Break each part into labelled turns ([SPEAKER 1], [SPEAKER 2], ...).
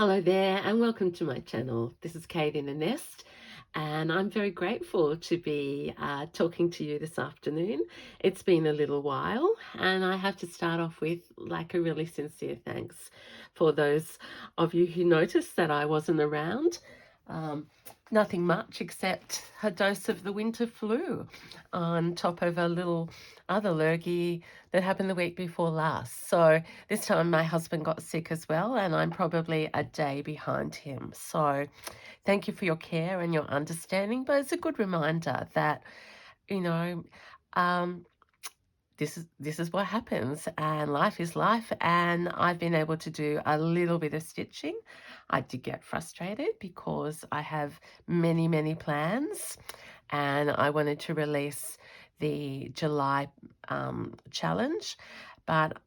[SPEAKER 1] Hello there and welcome to my channel. This is Kate in a Nest and I'm very grateful to be talking to you this afternoon. It's been a little while and I have to start off with like a really sincere thanks for those of you who noticed that I wasn't around. Um, Nothing much except a dose of the winter flu on top of a little other lurgy that happened the week before last. So this time my husband got sick as well, and I'm probably a day behind him. So thank you for your care and your understanding. But it's a good reminder that, you know, um, this is what happens, and life is life. And I've been able to do a little bit of stitching. I did get frustrated because I have many plans, and I wanted to release the July challenge, but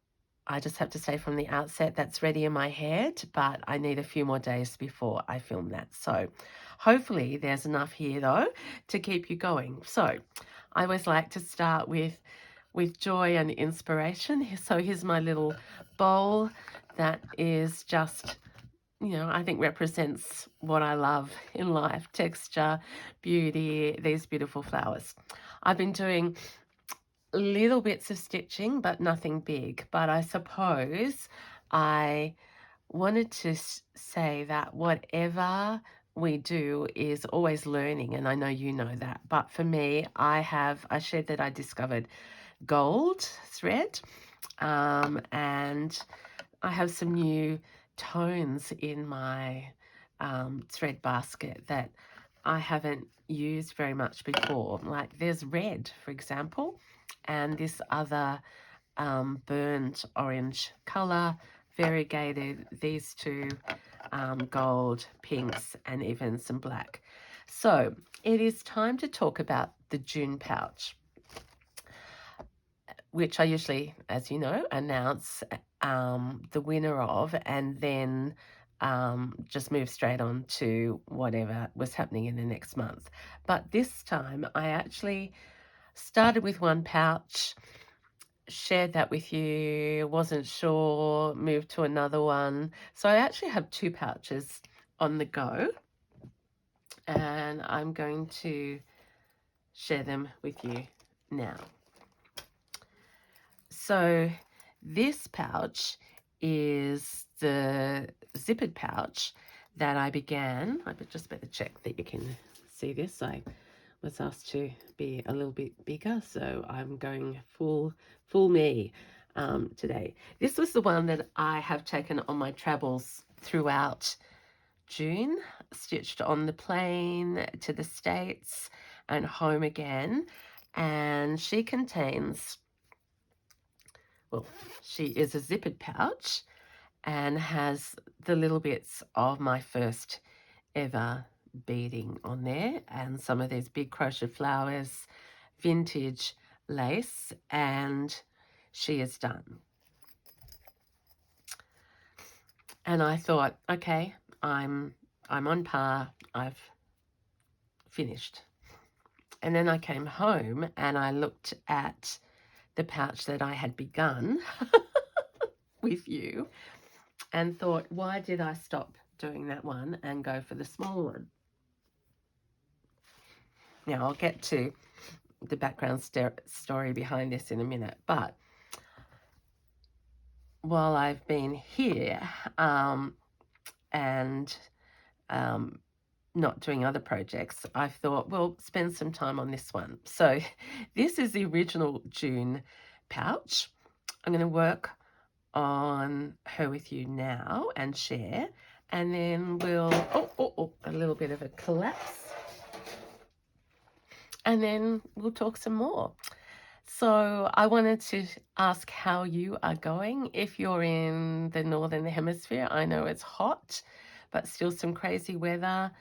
[SPEAKER 1] I just have to say from the outset that's ready in my head, but I need a few more days before I film that. So hopefully there's enough here though to keep you going. So I always like to start with joy and inspiration. So here's my little bowl that is just, I think represents what I love in life: texture, beauty, these beautiful flowers. I've been doing little bits of stitching, but nothing big. But I suppose I wanted to say that whatever we do is always learning, and I know you know that. But for me, I shared that I discovered gold thread, and I have some new tones in my thread basket that I haven't used very much before. Like there's red, for example, and this other burnt orange color, variegated, these two gold, pinks, and even some black. So it is time to talk about the June pouch, which I usually, as you know, announce the winner of, and then just move straight on to whatever was happening in the next month. But this time I actually started with one pouch, shared that with you, wasn't sure, moved to another one. So I actually have two pouches on the go, and I'm going to share them with you now. So this pouch is the zippered pouch that I began. I just better check that you can see this. I was asked to be a little bit bigger, so I'm going full me today. This was the one that I have taken on my travels throughout June, stitched on the plane to the States and home again, and she contains, well, she is a zippered pouch and has the little bits of my first ever beading on there, and some of these big crochet flowers, vintage lace, and she is done. And I thought, okay, I'm on par, I've finished. And then I came home and I looked at the pouch that I had begun with you and thought, why did I stop doing that one and go for the small one? Now, I'll get to the background story behind this in a minute, but while I've been here and not doing other projects, I thought, well, spend some time on this one. So this is the original June pouch. I'm going to work on her with you now and share, and then we'll, a little bit of a collapse, and then we'll talk some more. So I wanted to ask how you are going. If you're in the Northern Hemisphere, I know it's hot, but still some crazy weather.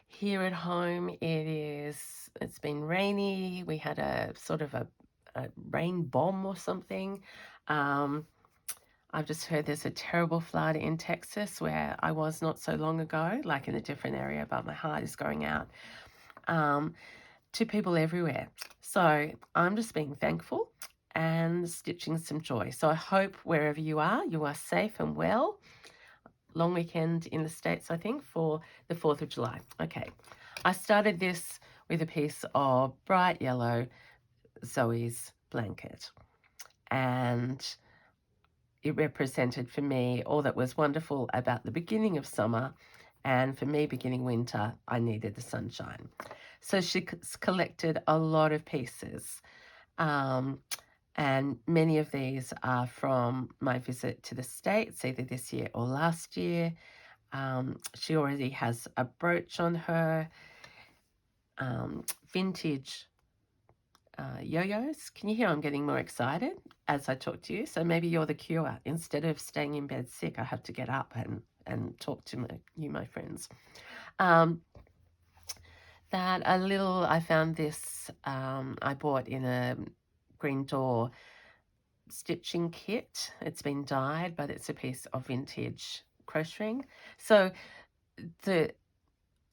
[SPEAKER 1] Here at home, it's been rainy. We had a sort of a rain bomb or something. I've just heard there's a terrible flood in Texas where I was not so long ago, like in a different area, but my heart is going out to people everywhere. So I'm just being thankful and stitching some joy. So I hope wherever you are safe and well. long weekend in the States, I think, for the 4th of July. Okay, I started this with a piece of bright yellow Zoe's blanket, and it represented for me all that was wonderful about the beginning of summer, and for me, beginning winter, I needed the sunshine. So she collected a lot of pieces, and many of these are from my visit to the States, either this year or last year. She already has a brooch on her, vintage yo-yos. Can you hear I'm getting more excited as I talk to you? So maybe you're the cure. Instead of staying in bed sick, I have to get up and talk to you, my friends. I found this, I bought in a green door stitching kit. It's been dyed, but it's a piece of vintage crocheting. So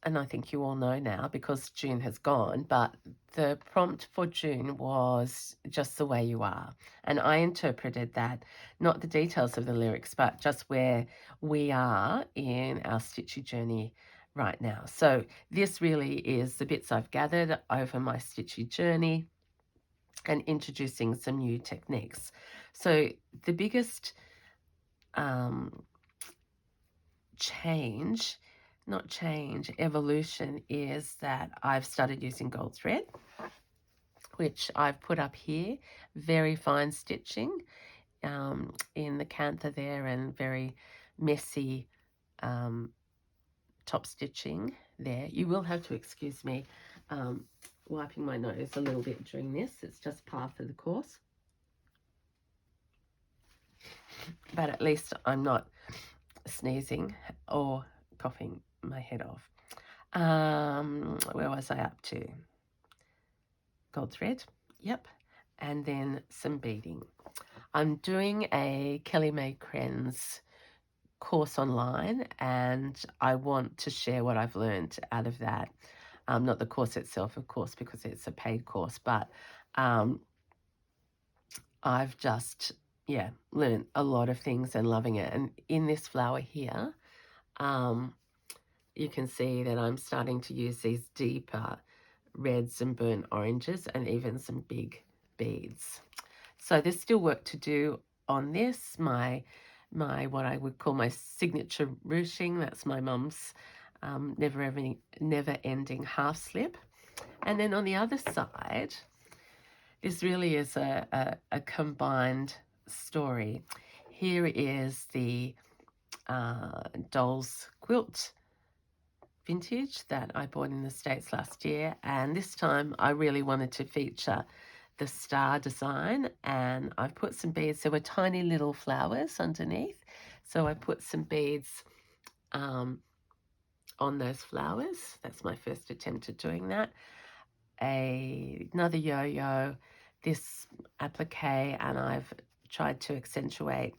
[SPEAKER 1] and I think you all know now because June has gone, but the prompt for June was just the way you are. And I interpreted that, not the details of the lyrics, but just where we are in our stitchy journey right now. So this really is the bits I've gathered over my stitchy journey and introducing some new techniques. So the biggest evolution is that I've started using gold thread, which I've put up here. Very fine stitching in the cantha there, and very messy top stitching there. You will have to excuse me wiping my nose a little bit during this. It's just part of the course. But at least I'm not sneezing or coughing my head off. Where was I up to? Gold thread, yep, and then some beading. I'm doing a Kelly May Krenz course online, and I want to share what I've learned out of that. Not the course itself, of course, because it's a paid course, but I've just, learned a lot of things and loving it. And in this flower here, you can see that I'm starting to use these deeper reds and burnt oranges and even some big beads. So there's still work to do on this. My what I would call my signature ruching. That's my mum's never-ending half slip. And then on the other side, this really is a combined story. Here is the Doll's Quilt vintage that I bought in the States last year, and this time I really wanted to feature the star design, and I've put some beads. There were tiny little flowers underneath, so I put some beads on those flowers. That's my first attempt at doing that. Another yo-yo, this applique, and I've tried to accentuate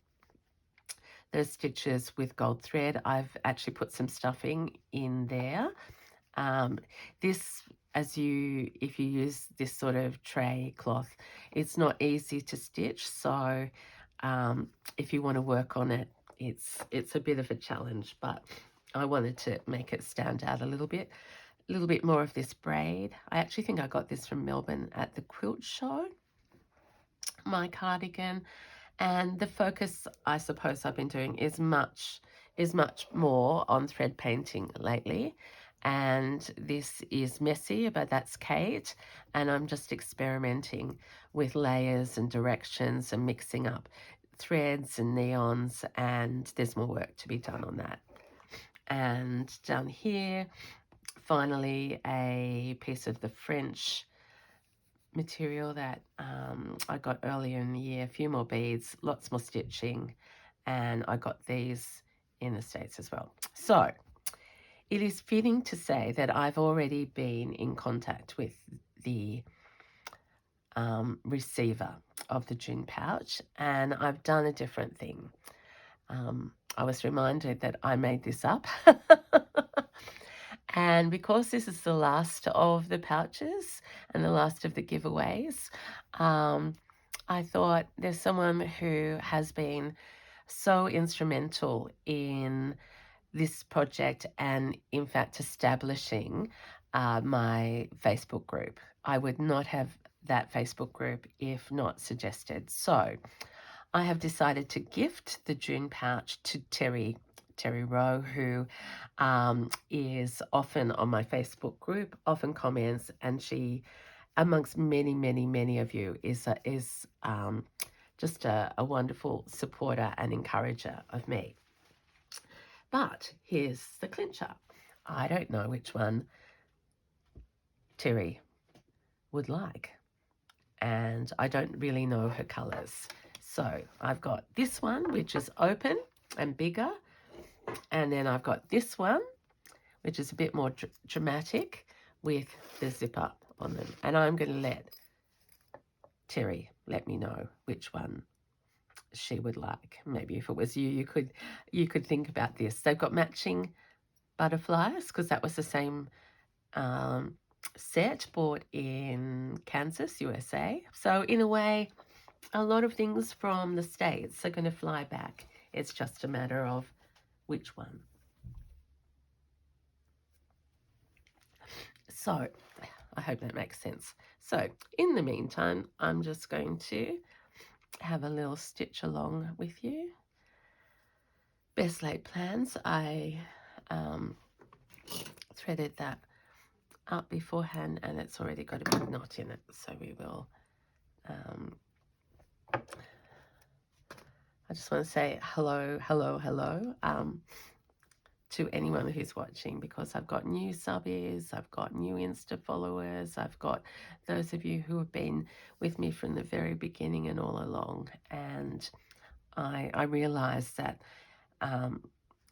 [SPEAKER 1] those stitches with gold thread. I've actually put some stuffing in there. This, if you use this sort of tray cloth, it's not easy to stitch. So if you want to work on it, it's a bit of a challenge, but I wanted to make it stand out a little bit more of this braid. I actually think I got this from Melbourne at the quilt show, my cardigan. And the focus, I suppose, I've been doing is much more on thread painting lately. And this is messy, but that's Kate. And I'm just experimenting with layers and directions and mixing up threads and neons. And there's more work to be done on that. And down here, finally, a piece of the French material that I got earlier in the year, a few more beads, lots more stitching, and I got these in the States as well. So it is fitting to say that I've already been in contact with the receiver of the June pouch, and I've done a different thing. I was reminded that I made this up. And because this is the last of the pouches and the last of the giveaways, I thought there's someone who has been so instrumental in this project and, in fact, establishing my Facebook group. I would not have that Facebook group if not suggested. So I have decided to gift the June pouch to Terry Rowe, who is often on my Facebook group, often comments, and she, amongst many, many, many of you, is just a wonderful supporter and encourager of me. But here's the clincher. I don't know which one Terry would like, and I don't really know her colours. So I've got this one, which is open and bigger, and then I've got this one, which is a bit more dramatic with the zipper on them. And I'm going to let Terry let me know which one she would like. Maybe if it was you, you could think about this. They've got matching butterflies because that was the same set bought in Kansas, USA. So in a way, a lot of things from the States are going to fly back. It's just a matter of which one. So I hope that makes sense. So in the meantime, I'm just going to have a little stitch along with you. Best laid plans. I threaded that up beforehand and it's already got a big knot in it. So we will, I just want to say hello to anyone who's watching, because I've got new subbies, I've got new Insta followers, I've got those of you who have been with me from the very beginning and all along. And I realised that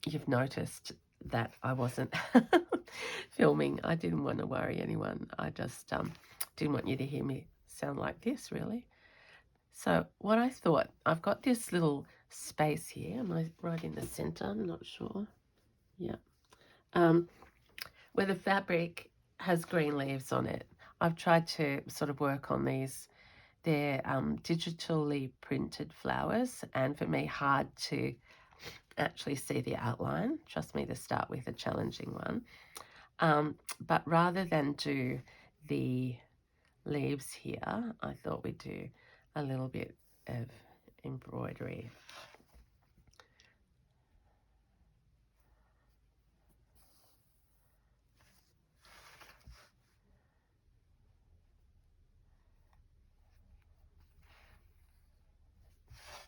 [SPEAKER 1] you've noticed that I wasn't filming. I didn't want to worry anyone. I just didn't want you to hear me sound like this, really. So what I thought, I've got this little space here. Am I right in the centre? I'm not sure. Yeah. Where the fabric has green leaves on it. I've tried to sort of work on these. They're digitally printed flowers, and for me, hard to actually see the outline. Trust me, to start with, a challenging one. But rather than do the leaves here, I thought we'd do a little bit of embroidery.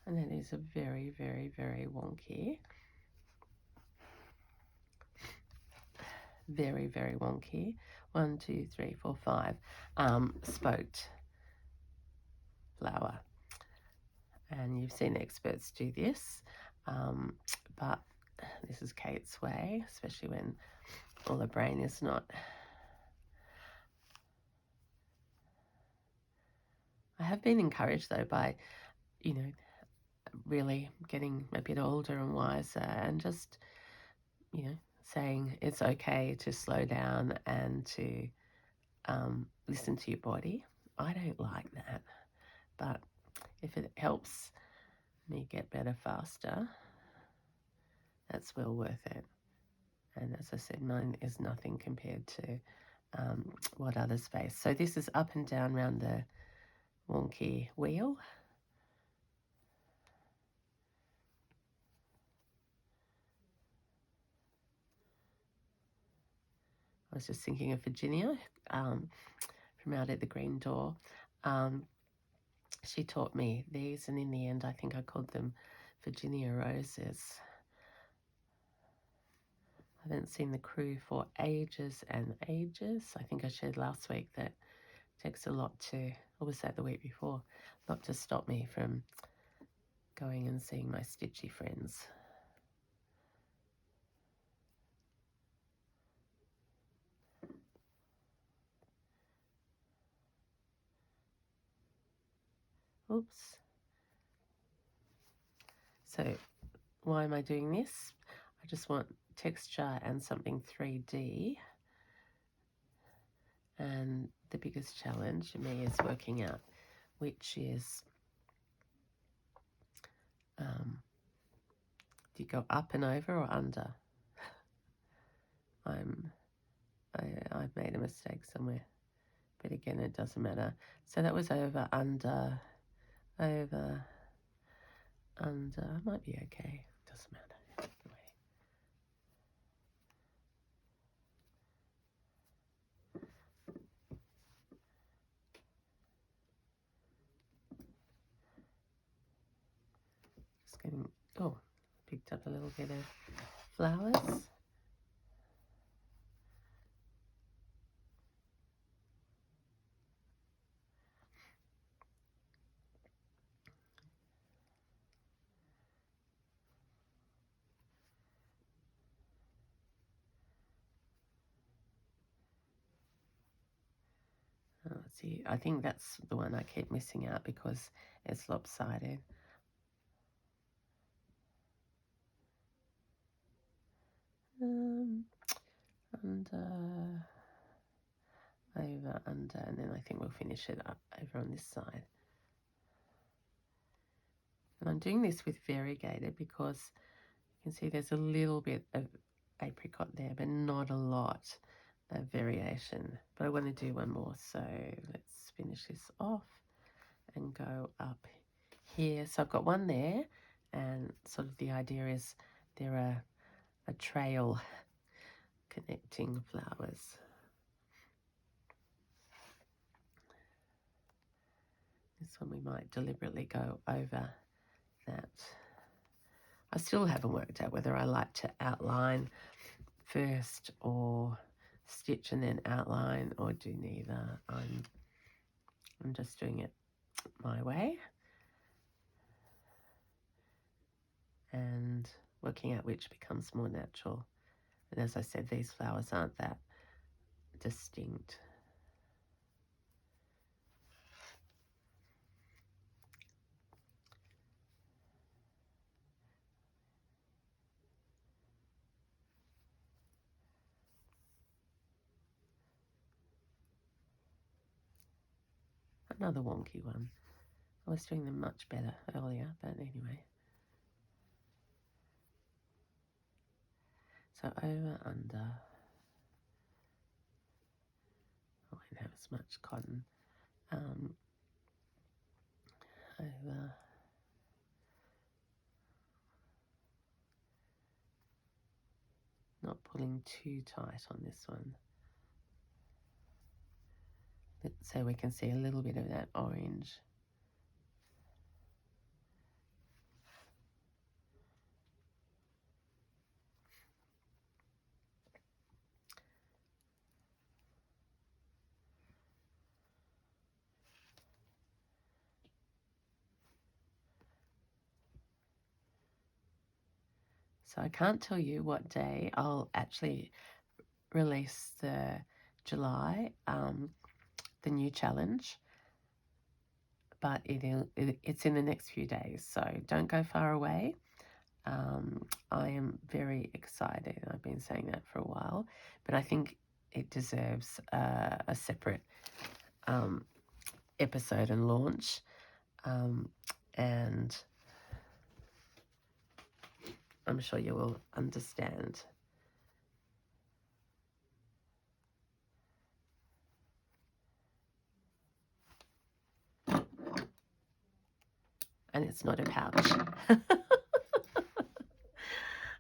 [SPEAKER 1] And that is a very, very, very wonky. Very, very wonky. 1, 2, 3, 4, 5 spoked flower. And you've seen experts do this, but this is Kate's way, especially when all the brain is not. I have been encouraged though by, really getting a bit older and wiser and just, saying it's okay to slow down and to listen to your body. I don't like that, but if it helps me get better faster, that's well worth it. And as I said, mine is nothing compared to what others face. So this is up and down around the wonky wheel. I was just thinking of Virginia from out at the Green Door. She taught me these, and in the end, I think I called them Virginia roses. I haven't seen the crew for ages and ages. I think I shared last week that it takes a lot to, or was that the week before, a lot to stop me from going and seeing my stitchy friends. Oops. So why am I doing this? I just want texture and something 3D. And the biggest challenge for me is working out which is, do you go up and over or under? I've made a mistake somewhere, but again, it doesn't matter. So that was over, under, over, under. Might be okay. Doesn't matter. Anyway. Just getting, oh, picked up a little bit of flowers. Let's see, I think that's the one I keep missing out because it's lopsided. Under, over, under, and then I think we'll finish it up over on this side. And I'm doing this with variegated because you can see there's a little bit of apricot there, but not a lot of variation. But I want to do one more, so let's finish this off and go up here. So I've got one there, and sort of the idea is there are a trail connecting flowers. This one we might deliberately go over that. I still haven't worked out whether I like to outline first or stitch and then outline, or do neither. I'm just doing it my way and working out which becomes more natural. And as I said, these flowers aren't that distinct. Another wonky one. I was doing them much better earlier, but anyway. So over, under. I won't have as much cotton. Over. Not pulling too tight on this one. So we can see a little bit of that orange. So I can't tell you what day I'll actually release the July, the new challenge, but it's in the next few days, so don't go far away. I am very excited. I've been saying that for a while, but I think it deserves a separate episode and launch, and I'm sure you will understand. And it's not a pouch.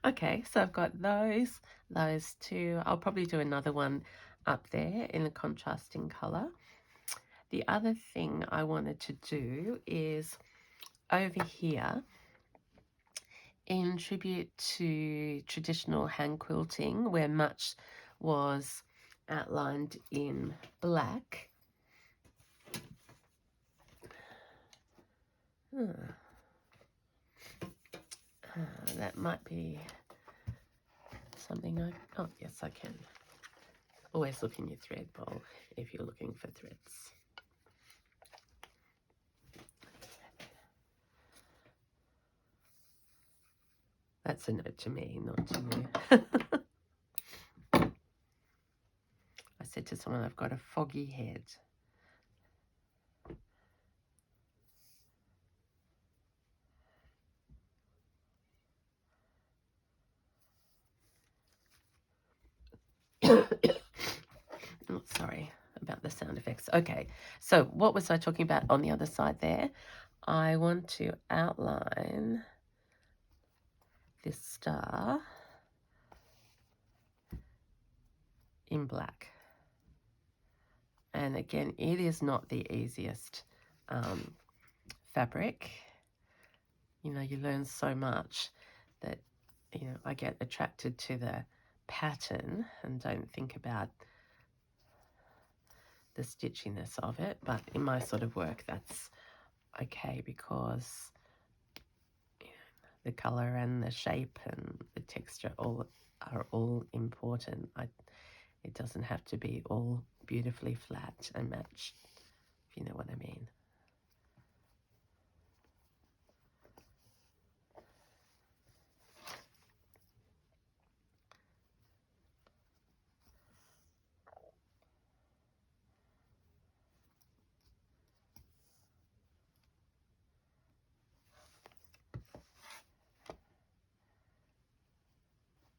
[SPEAKER 1] Okay, so I've got those two. I'll probably do another one up there in a contrasting colour. The other thing I wanted to do is over here, in tribute to traditional hand quilting, where much was outlined in black. That might be something oh yes, I can. Always look in your thread bowl if you're looking for threads. That's a note to me, not to you. I said to someone, I've got a foggy head. Oh, sorry about the sound effects. Okay, so what was I talking about on the other side there? I want to outline this star in black. And again, it is not the easiest fabric. You know, you learn so much that, you know, I get attracted to the pattern and don't think about the stitchiness of it. But in my sort of work, that's okay, because you know, the color and the shape and the texture are all important. It doesn't have to be all beautifully flat and matched, if you know what I mean.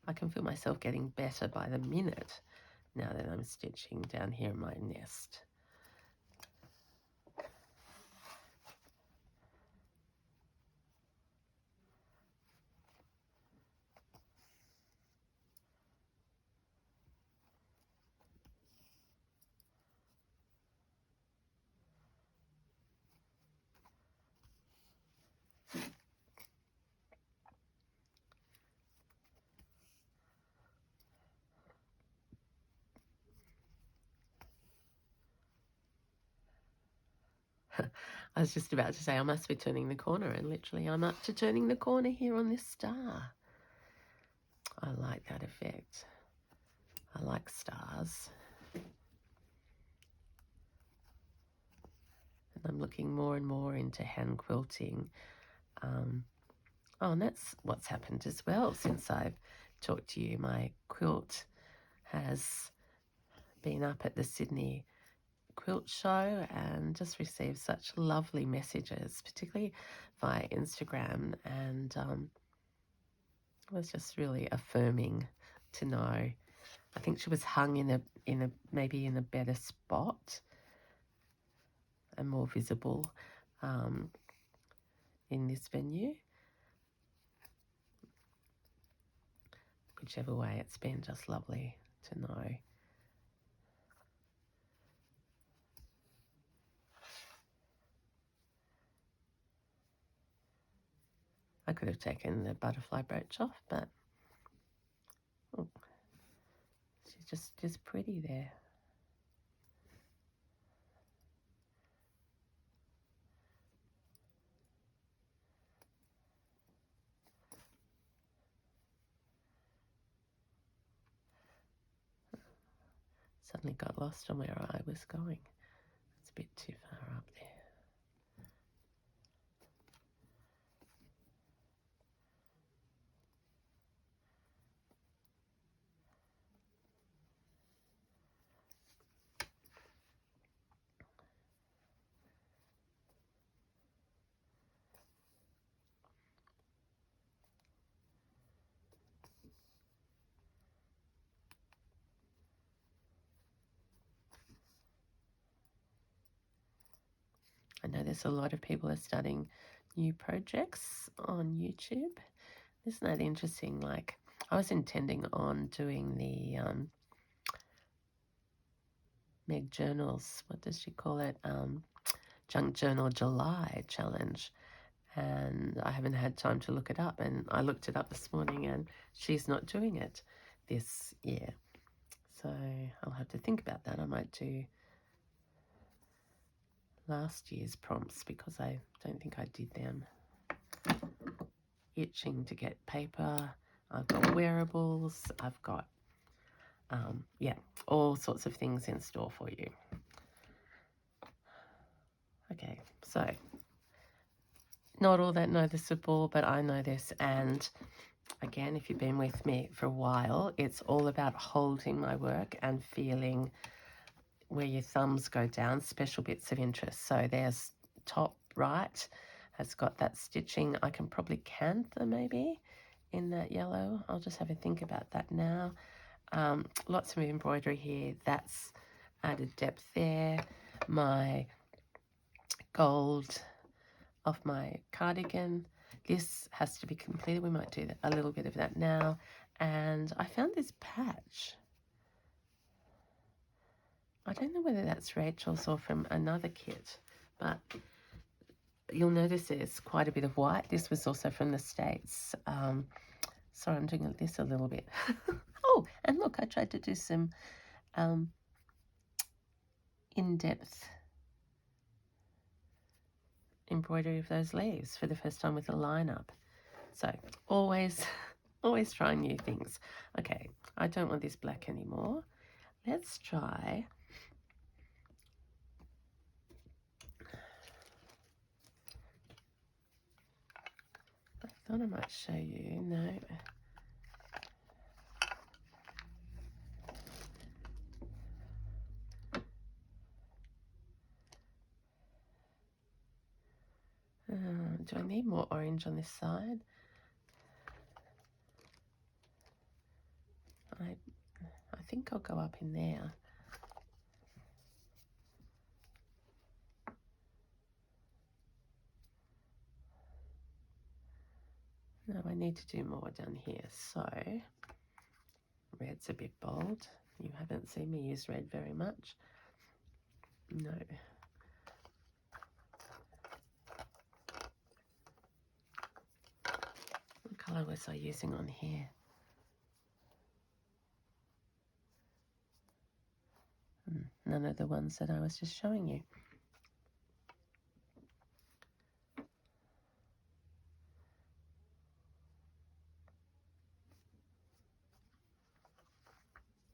[SPEAKER 1] I can feel myself getting better by the minute now that I'm stitching down here in my nest. I was just about to say I must be turning the corner, and literally I'm up to turning the corner here on this star. I like that effect. I like stars. And I'm looking more and more into hand quilting. Oh, and that's what's happened as well since I've talked to you. My quilt has been up at the Sydney Quilt Show and just received such lovely messages, particularly via Instagram, and it was just really affirming to know. I think she was hung in a maybe in a better spot and more visible in this venue. Whichever way, it's been just lovely to know. I could have taken the butterfly brooch off, but oh, she's just pretty there. Suddenly got lost on where I was going. It's a bit too far up there. I know there's a lot of people are starting new projects on YouTube. Isn't that interesting? Like, I was intending on doing the Meg Journals, what does she call it? Junk Journal July challenge. And I haven't had time to look it up. And I looked it up this morning, and she's not doing it this year. So I'll have to think about that. I might do last year's prompts because I don't think I did them. Itching to get paper. I've got wearables. I've got, yeah, all sorts of things in store for you. Okay, so not all that noticeable, but I know this. And again, if you've been with me for a while, it's all about holding my work and feeling where your thumbs go down, special bits of interest. So there's top right, has got that stitching. I can probably cantha maybe in that yellow. I'll just have a think about that now. Lots of embroidery here. That's added depth there. My gold off my cardigan. This has to be completed. We might do a little bit of that now. And I found this patch. I don't know whether that's Rachel's or from another kit, but you'll notice there's quite a bit of white. This was also from the States. Sorry, I'm doing this a little bit. Oh, and look, I tried to do some in-depth embroidery of those leaves for the first time with a line-up. So always trying new things. Okay, I don't want this black anymore. Let's try I thought I might show you. No. Do I need more orange on this side? I think I'll go up in there. No, I need to do more down here. So, red's a bit bold. You haven't seen me use red very much. No. What colour was I using on here? None of the ones that I was just showing you.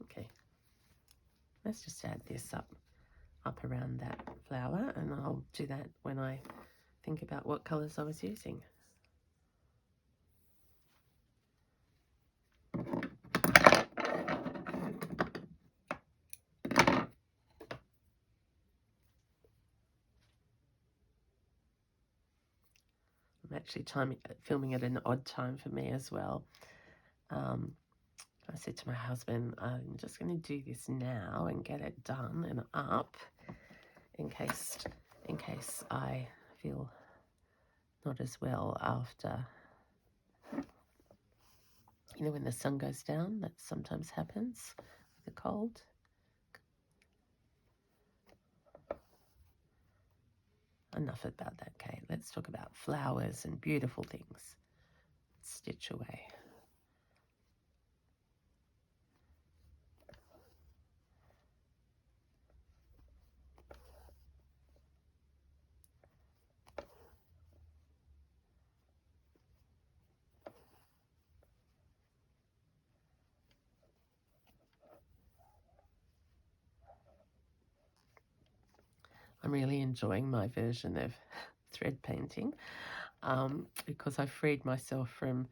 [SPEAKER 1] Okay, let's just add this up around that flower, and I'll do that when I think about what colours I was using. I'm actually filming at an odd time for me as well. I said to my husband, I'm just going to do this now and get it done and up in case I feel not as well after, you know, when the sun goes down. That sometimes happens with a cold. Enough about that, Kate. Let's talk about flowers and beautiful things. Stitch away. I'm really enjoying my version of thread painting because I freed myself from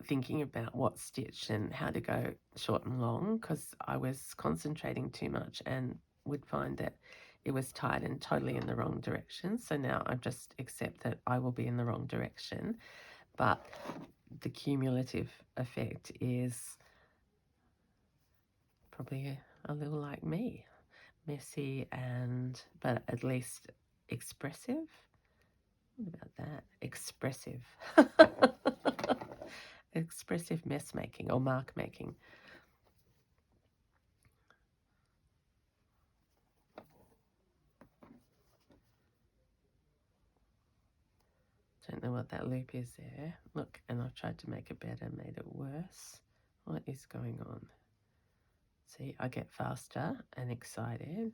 [SPEAKER 1] thinking about what stitch and how to go short and long, because I was concentrating too much and would find that it was tied and totally in the wrong direction. So now I just accept that I will be in the wrong direction, but the cumulative effect is probably a little like me, messy but at least expressive. What about that? Expressive. Expressive mess making or mark making. Don't know what that loop is there. Look, and I've tried to make it better, made it worse. What is going on? See, I get faster and excited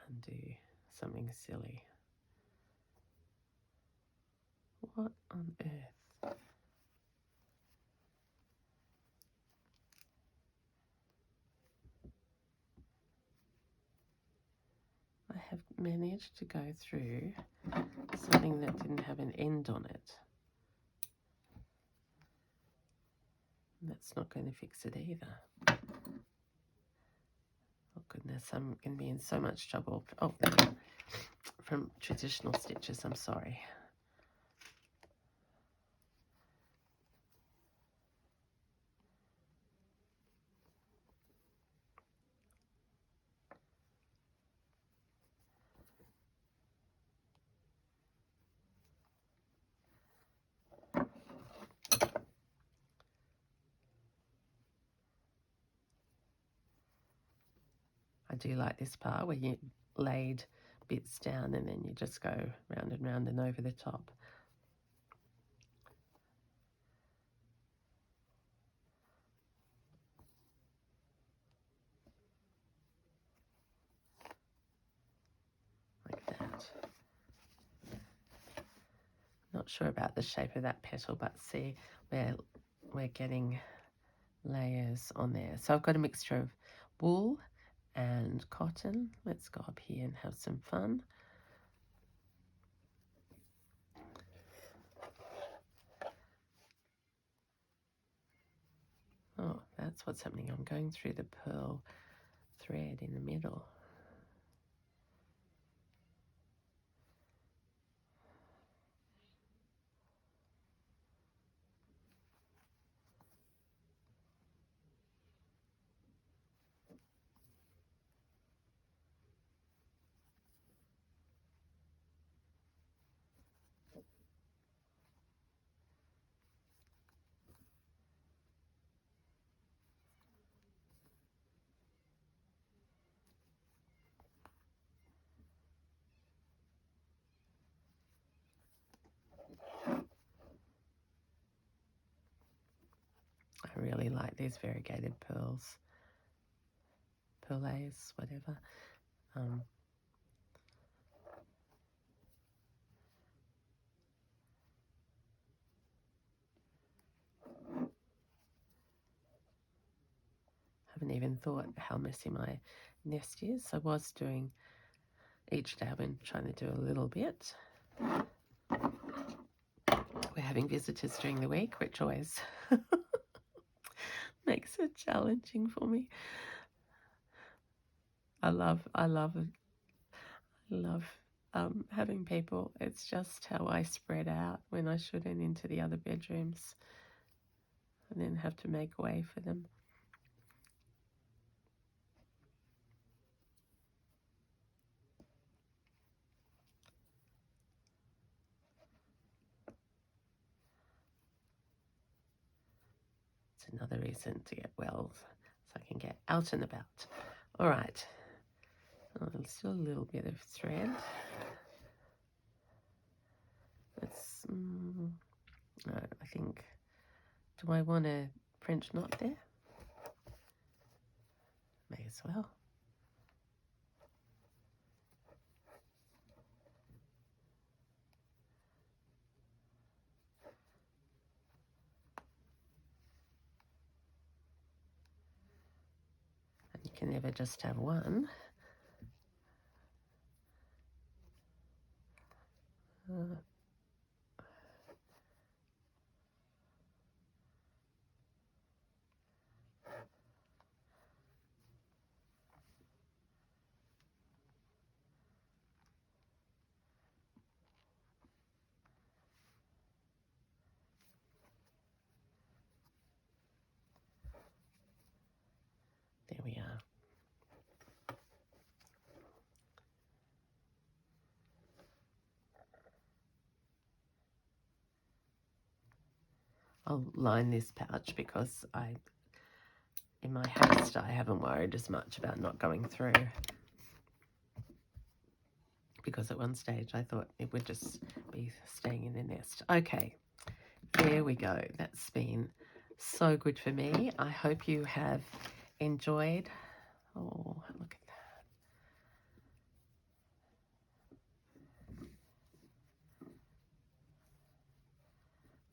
[SPEAKER 1] and do something silly. What on earth? I have managed to go through something that didn't have an end on it. That's not going to fix it either. Oh goodness, I'm going to be in so much trouble. Oh, there we go. From traditional stitches, I'm sorry. do like this part where you laid bits down and then you just go round and over the top. Like that. Not sure about the shape of that petal, but see, we're getting layers on there. So I've got a mixture of wool and cotton. Let's go up here and have some fun. Oh, that's what's happening. I'm going through the pearl thread in the middle. I really like these variegated pearls, perles, whatever. Haven't even thought how messy my nest is. I was doing, each day I've been trying to do a little bit. We're having visitors during the week, which always makes it challenging for me. I love having people. It's just how I spread out when I should and into the other bedrooms and then have to make way for them. It's another reason to get well, so I can get out and about. All right. Oh, still a little bit of thread. Let's, no, I think, do I want a French knot there? May as well. And you can never just have one. There we are. I'll line this pouch because in my haste, I haven't worried as much about not going through, because at one stage I thought it would just be staying in the nest. Okay, there we go. That's been so good for me. I hope you have enjoyed. Oh, look at that.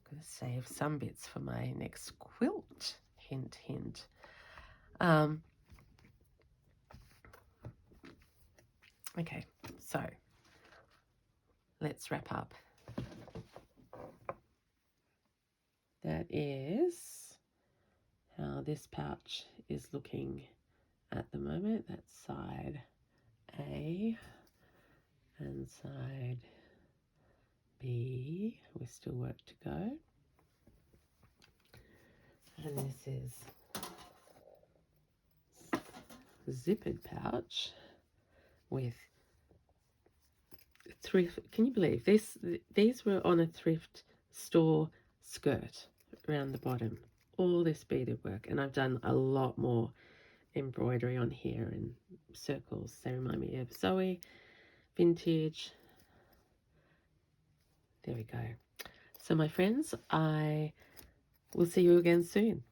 [SPEAKER 1] I'm going to save some bits for my next quilt. Hint, hint. Okay, so let's wrap up. That is how this pouch is looking at the moment. That's side A and side B. We've still work to go. And this is zippered pouch with thrift. Can you believe this? These were on a thrift store skirt around the bottom. All this beaded work, and I've done a lot more embroidery on here and circles. They remind me of Zoe, vintage. There we go. So my friends, I will see you again soon.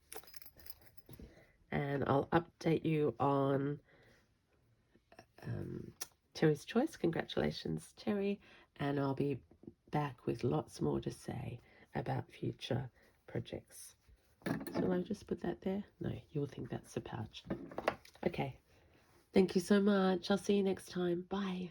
[SPEAKER 1] And I'll update you on Terry's choice. Congratulations, Terry. And I'll be back with lots more to say about future projects. Shall I just put that there? No, you'll think that's a pouch. Okay. Thank you so much. I'll see you next time. Bye.